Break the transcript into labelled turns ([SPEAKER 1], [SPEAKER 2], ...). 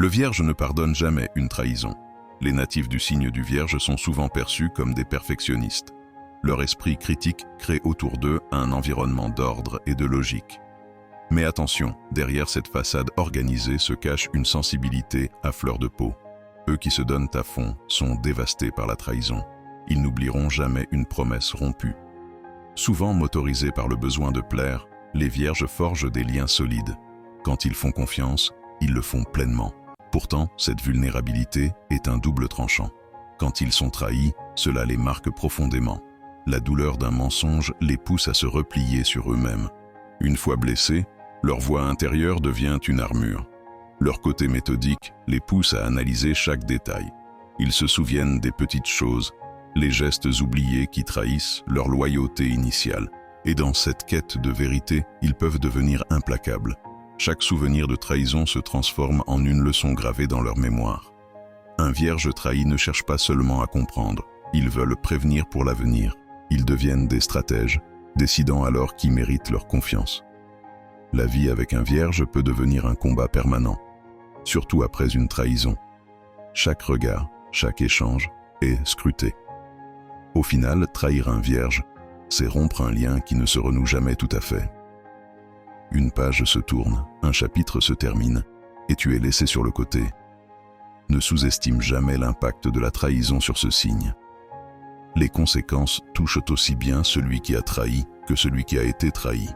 [SPEAKER 1] Le Vierge ne pardonne jamais une trahison. Les natifs du signe du Vierge sont souvent perçus comme des perfectionnistes. Leur esprit critique crée autour d'eux un environnement d'ordre et de logique. Mais attention, derrière cette façade organisée se cache une sensibilité à fleur de peau. Eux qui se donnent à fond sont dévastés par la trahison. Ils n'oublieront jamais une promesse rompue. Souvent motorisés par le besoin de plaire, les Vierges forgent des liens solides. Quand ils font confiance, ils le font pleinement. Pourtant, cette vulnérabilité est un double tranchant. Quand ils sont trahis, cela les marque profondément. La douleur d'un mensonge les pousse à se replier sur eux-mêmes. Une fois blessés, leur voix intérieure devient une armure. Leur côté méthodique les pousse à analyser chaque détail. Ils se souviennent des petites choses, les gestes oubliés qui trahissent leur loyauté initiale. Et dans cette quête de vérité, ils peuvent devenir implacables. Chaque souvenir de trahison se transforme en une leçon gravée dans leur mémoire. Un Vierge trahi ne cherche pas seulement à comprendre, ils veulent prévenir pour l'avenir. Ils deviennent des stratèges, décidant alors qui mérite leur confiance. La vie avec un Vierge peut devenir un combat permanent, surtout après une trahison. Chaque regard, chaque échange est scruté. Au final, trahir un Vierge, c'est rompre un lien qui ne se renoue jamais tout à fait. Une page se tourne, un chapitre se termine, et tu es laissé sur le côté. Ne sous-estime jamais l'impact de la trahison sur ce signe. Les conséquences touchent aussi bien celui qui a trahi que celui qui a été trahi.